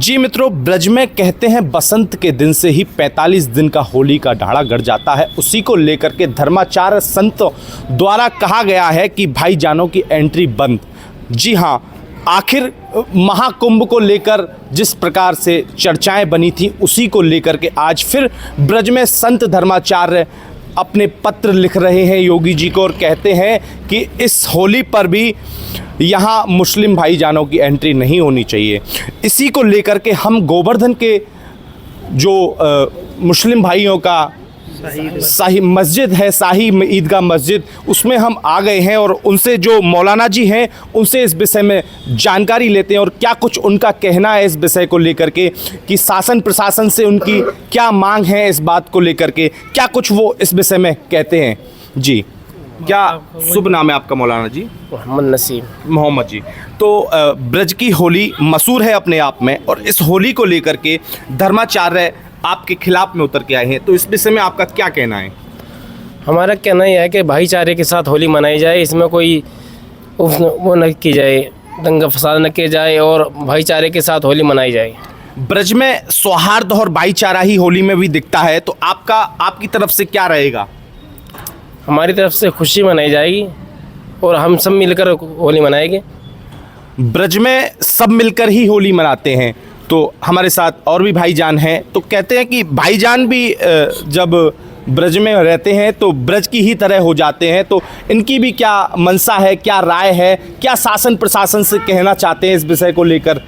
जी मित्रों, ब्रज में कहते हैं बसंत के दिन से ही 45 दिन का होली का ढाड़ा गड़ जाता है। उसी को लेकर के धर्माचार्य संतों द्वारा कहा गया है कि भाईजानों की एंट्री बंद। जी हाँ, आखिर महाकुंभ को लेकर जिस प्रकार से चर्चाएं बनी थी, उसी को लेकर के आज फिर ब्रज में संत धर्माचार्य अपने पत्र लिख रहे हैं योगी जी को और कहते हैं कि इस होली पर भी यहाँ मुस्लिम भाईजानों की एंट्री नहीं होनी चाहिए। इसी को लेकर के हम गोवर्धन के जो मुस्लिम भाइयों का शाही मस्जिद है, शाही ईदगाह मस्जिद, उसमें हम आ गए हैं और उनसे जो मौलाना जी हैं उनसे इस विषय में जानकारी लेते हैं और क्या कुछ उनका कहना है इस विषय को लेकर के कि शासन प्रशासन से उनकी क्या मांग है, इस बात को लेकर के क्या कुछ वो इस विषय में कहते हैं। जी, क्या शुभ नाम है आपका मौलाना जी? मोहम्मद नसीम। मोहम्मद जी, तो ब्रज की होली मशहूर है अपने आप में और इस होली को लेकर के धर्माचार्य आपके खिलाफ में उतर के आए हैं, तो इस विषय में आपका क्या कहना है? हमारा कहना यह है कि भाईचारे के साथ होली मनाई जाए, इसमें कोई वो न की जाए, दंगा फसाद न किया जाए और भाईचारे के साथ होली मनाई जाए। ब्रज में सौहार्द और भाईचारा ही होली में भी दिखता है, तो आपकी तरफ से क्या रहेगा? हमारी तरफ से खुशी मनाई जाएगी और हम सब मिलकर होली मनाएंगे। ब्रज में सब मिलकर ही होली मनाते हैं, तो हमारे साथ और भी भाईजान हैं, तो कहते हैं कि भाईजान भी जब ब्रज में रहते हैं तो ब्रज की ही तरह हो जाते हैं, तो इनकी भी क्या मंशा है, क्या राय है, क्या शासन प्रशासन से कहना चाहते हैं इस विषय को लेकर?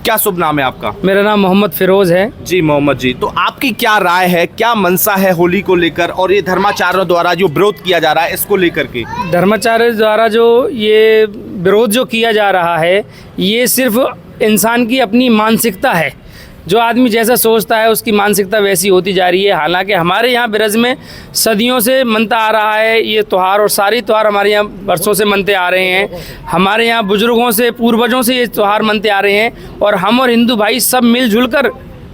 क्या शुभ नाम है आपका? मेरा नाम मोहम्मद फिरोज़ है। जी मोहम्मद जी, तो आपकी क्या राय है, क्या मंशा है होली को लेकर और ये धर्माचार्यों द्वारा जो विरोध किया जा रहा है इसको लेकर के? धर्माचार्य द्वारा जो ये विरोध जो किया जा रहा है, ये सिर्फ इंसान की अपनी मानसिकता है। जो आदमी जैसा सोचता है उसकी मानसिकता वैसी होती जा रही है। हालांकि हमारे यहाँ ब्रज में सदियों से मनता आ रहा है ये त्यौहार, और सारे त्यौहार हमारे यहाँ वर्षों से मनते आ रहे हैं। हमारे यहाँ बुजुर्गों से, पूर्वजों से ये त्यौहार मनते आ रहे हैं और हम और हिंदू भाई सब मिलजुल कर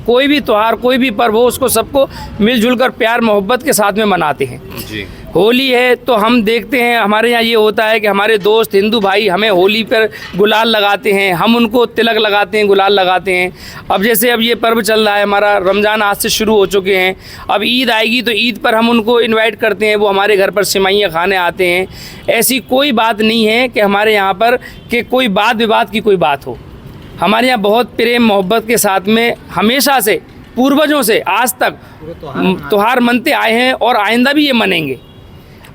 कोई भी त्यौहार, कोई भी पर्व हो, उसको सबको मिलजुल कर प्यार मोहब्बत के साथ में मनाते हैं। जी, होली है तो हम देखते हैं हमारे यहाँ ये होता है कि हमारे दोस्त हिंदू भाई हमें होली पर गुलाल लगाते हैं, हम उनको तिलक लगाते हैं, गुलाल लगाते हैं। अब जैसे अब ये पर्व चल रहा है हमारा, रमज़ान आज से शुरू हो चुके हैं, अब ईद आएगी तो ईद पर हम उनको इनवाइट करते हैं, वो हमारे घर पर सेवइयाँ खाने आते हैं। ऐसी कोई बात नहीं है कि हमारे यहाँ पर कि कोई वाद विवाद की कोई बात हो। हमारे यहाँ बहुत प्रेम मोहब्बत के साथ में हमेशा से पूर्वजों से आज तक त्यौहार मनते आए हैं और आइंदा भी ये मनेंगे।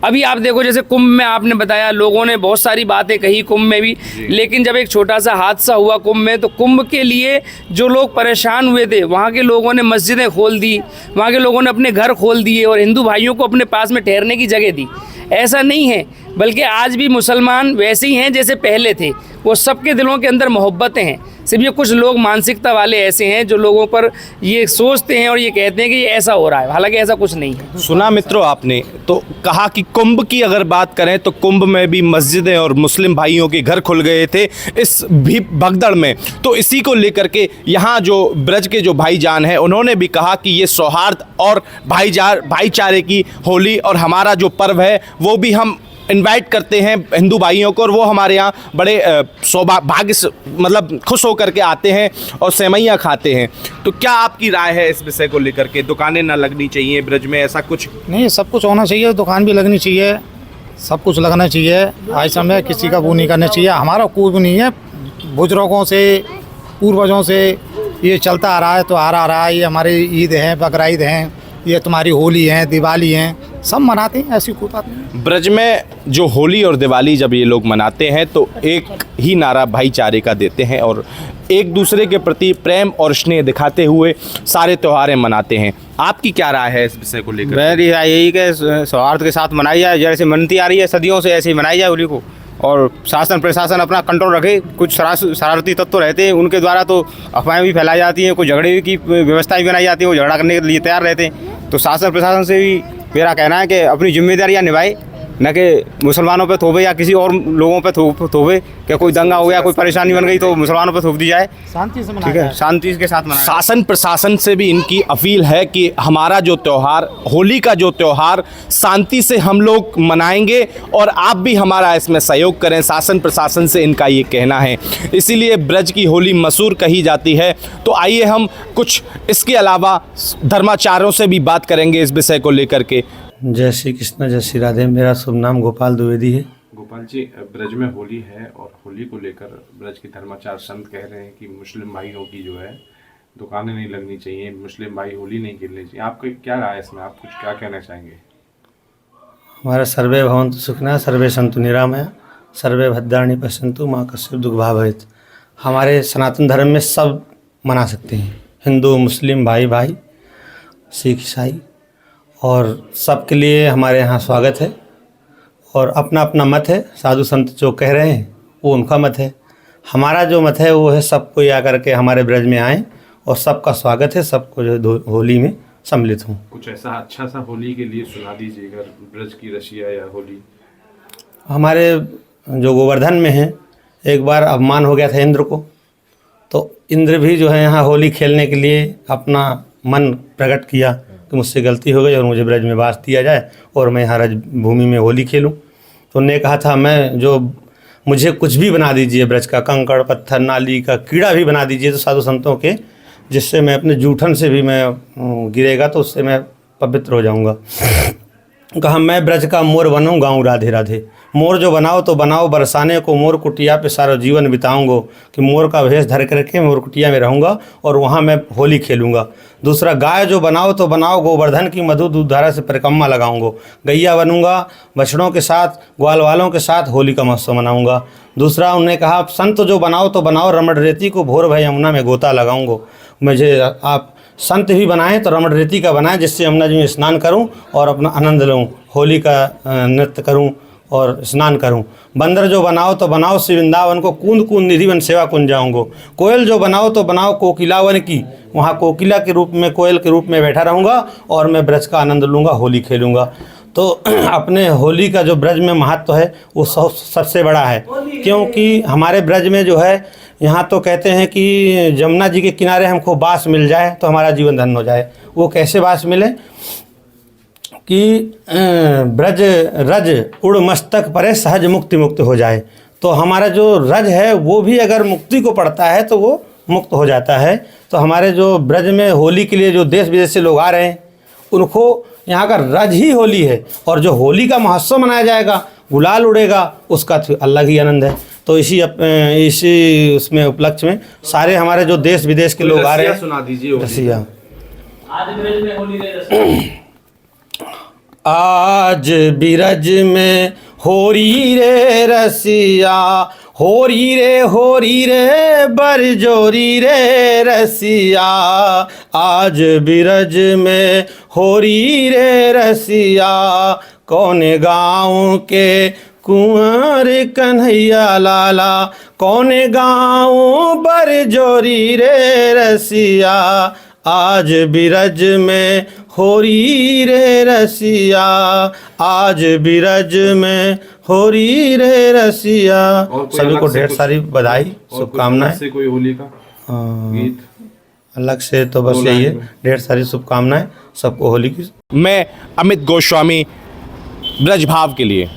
अभी आप देखो जैसे कुंभ में आपने बताया, लोगों ने बहुत सारी बातें कही कुंभ में भी, लेकिन जब एक छोटा सा हादसा हुआ कुंभ में, तो कुंभ के लिए जो लोग परेशान हुए थे, वहाँ के लोगों ने मस्जिदें खोल दी, वहाँ के लोगों ने अपने घर खोल दिए और हिंदू भाइयों को अपने पास में ठहरने की जगह दी। ऐसा नहीं है, बल्कि आज भी मुसलमान वैसे ही हैं जैसे पहले थे। वो सबके दिलों के अंदर मोहब्बतें हैं। सिर्फ ये कुछ लोग मानसिकता वाले ऐसे हैं जो लोगों पर ये सोचते हैं और ये कहते हैं कि ये ऐसा हो रहा है, हालांकि ऐसा कुछ नहीं है। सुना मित्रों आपने, तो कहा कि कुंभ की अगर बात करें तो कुंभ में भी मस्जिदें और मुस्लिम भाइयों के घर खुल गए थे इस भी भगदड़ में। तो इसी को लेकर के यहाँ जो ब्रज के जो भाईजान हैं उन्होंने भी कहा कि ये सौहार्द और भाईचारे की होली और हमारा जो पर्व है वो भी हम इनवाइट करते हैं हिंदू भाइयों को, और वो हमारे यहाँ बड़े भाग्य से मतलब खुश होकर के आते हैं और सेवइयाँ खाते हैं। तो क्या आपकी राय है इस विषय को लेकर के? दुकानें ना लगनी चाहिए ब्रज में, ऐसा कुछ नहीं, सब कुछ होना चाहिए, दुकान भी लगनी चाहिए, सब कुछ लगना चाहिए। आज समय किसी का वो नहीं करना चाहिए। हमारा कोई भी नहीं है, बुजुर्गों से पूर्वजों से ये चलता आ रहा है, तो आ रहा है। ये हमारी ईद है, बकरीद हैं, ये तुम्हारी होली है, दिवाली हैं, सब मनाते हैं, ऐसी कोई बात नहीं। ब्रज में जो होली और दिवाली जब ये लोग मनाते हैं तो एक ही नारा भाईचारे का देते हैं और एक दूसरे के प्रति प्रेम और स्नेह दिखाते हुए सारे त्योहारें मनाते हैं। आपकी क्या राय है इस विषय को लेकर? मेरी राय यही कि सौहार्द के साथ मनाई जाए, जैसे मनती आ रही है सदियों से, ऐसे ही मनाई जाए होली को। और शासन प्रशासन अपना कंट्रोल रखे। कुछ शरारती तत्व रहते हैं, उनके द्वारा तो अफवाहें भी फैलाई जाती हैं, कुछ झगड़े की व्यवस्था भी बनाई जाती है, वो झगड़ा करने के लिए तैयार रहते हैं। तो शासन प्रशासन से भी मेरा कहना है कि अपनी जिम्मेदारियां निभाए न कि मुसलमानों पे थोपे या किसी और लोगों पे थोपे कि कोई दंगा हो गया, कोई परेशानी बन गई तो मुसलमानों पे थोप दी जाए। शांति से ठीक है, शांति के साथ मनाएं। शासन प्रशासन से भी इनकी अपील है कि हमारा जो त्यौहार, होली का जो त्यौहार, शांति से हम लोग मनाएंगे और आप भी हमारा इसमें सहयोग करें। शासन प्रशासन से इनका ये कहना है, इसीलिए ब्रज की होली मशहूर कही जाती है। तो आइए हम कुछ इसके अलावा धर्माचार्यों से भी बात करेंगे इस विषय को लेकर के। जय श्री कृष्ण, जय श्री राधे। मेरा शुभ नाम गोपाल द्विवेदी है। गोपाल जी, ब्रज में होली है और होली को लेकर ब्रज के धर्माचार्य संत कह रहे हैं कि मुस्लिम भाइयों की जो है दुकानें नहीं लगनी चाहिए, मुस्लिम भाई होली नहीं खेलनी चाहिए। आपकी क्या राय है इसमें, आप कुछ क्या कहना चाहेंगे? हमारा सर्वे भवन्तु सुखिनः, सर्वे सन्तु निरामया, सर्वे भद्राणि पश्यन्तु माँ कश्चित् दुःखभाग् भवेत्। हमारे सनातन धर्म में सब मना सकते हैं, हिंदू मुस्लिम भाई भाई, सिख ईसाई, और सबके लिए हमारे यहाँ स्वागत है। और अपना अपना मत है, साधु संत जो कह रहे हैं वो उनका मत है। हमारा जो मत है वो है सब कोई आकर के हमारे ब्रज में आए और सबका स्वागत है, सबको जो होली में सम्मिलित हों। कुछ ऐसा अच्छा सा होली के लिए सुना दीजिएगा, ब्रज की रसिया या होली। हमारे जो गोवर्धन में है, एक बार अपमान हो गया था इंद्र को, तो इंद्र भी जो है यहाँ होली खेलने के लिए अपना मन प्रकट किया कि मुझसे गलती हो गई और मुझे ब्रज में वास दिया जाए और मैं यहाँ रज भूमि में होली खेलूं। तो उन्होंने कहा था मैं जो मुझे कुछ भी बना दीजिए ब्रज का, कंकड़ पत्थर नाली का कीड़ा भी बना दीजिए तो साधु संतों के, जिससे मैं अपने जूठन से भी मैं गिरेगा तो उससे मैं पवित्र हो जाऊंगा। कहा मैं ब्रज का मोर बनूँ, गाऊँ राधे राधे। मोर जो बनाओ तो बनाओ बरसाने को, मोर कुटिया पे सारा जीवन बिताऊंगा, कि मोर का भेष धर करके मोर कुटिया में रहूँगा और वहाँ मैं होली खेलूँगा। दूसरा, गाय जो बनाओ तो बनाओ, गोवर्धन की मधु दूधधारा से परिक्रमा लगाऊंगा। गैया बनूंगा, बछड़ों के साथ, ग्वाल वालों के साथ होली का महोत्सव मनाऊंगा। दूसरा, उन्होंने कहा संत जो बनाओ तो बनाओ, रमण रेती को भोर भय यमुना में गोता लगाऊंगा। मुझे आप संत भी बनाएं तो रमण रेती का बनाएं, जिससे यमुना जी में स्नान करूं और अपना आनंद लूं, होली का नृत्य करूं और स्नान करूं। बंदर जो बनाओ तो बनाओ, श्री वृंदावन को कूंद कूंद निधि वन सेवा कुंज जाऊंगो। कोयल जो बनाओ तो बनाओ, कोकिलावन की, वहाँ कोकिला के रूप में, कोयल के रूप में बैठा रहूँगा और मैं ब्रज का आनंद लूँगा, होली खेलूँगा। तो अपने होली का जो ब्रज में महत्व है वो सबसे बड़ा है, क्योंकि हमारे ब्रज में जो है यहाँ तो कहते हैं कि जमुना जी के किनारे हमको बास मिल जाए तो हमारा जीवन धन्य हो जाए। वो कैसे बास मिले कि ब्रज रज उड़ मस्तक परे सहज मुक्ति मुक्त हो जाए। तो हमारा जो रज है वो भी अगर मुक्ति को पड़ता है तो वो मुक्त हो जाता है। तो हमारे जो ब्रज में होली के लिए जो देश विदेश से लोग आ रहे हैं उनको यहाँ का रज ही होली है, और जो होली का महोत्सव मनाया जाएगा, गुलाल उड़ेगा, उसका तो अलग ही आनंद है। तो इसी उसमें उपलक्ष्य में सारे हमारे जो देश विदेश के लोग आ रहे हैं, सुना दीजिए रसिया। आज ब्रज में होली रे रसिया, होरी रे बरजोरी रे रसिया। आज ब्रज में होरी रे रसिया, कौन गाँव के कुंवर कन्हैया लाला, कौन गाँव बरजोरी रे रसिया। आज ब्रज में होरी रे रसिया, आज ब्रज में होरी रे रसिया। सभी को ढेर सारी बधाई, शुभकामनाएं। से कोई होली का गीत अलग से तो बस यही है, ढेर सारी शुभकामनाएं सबको होली की। मैं अमित गोस्वामी, ब्रज भाव के लिए।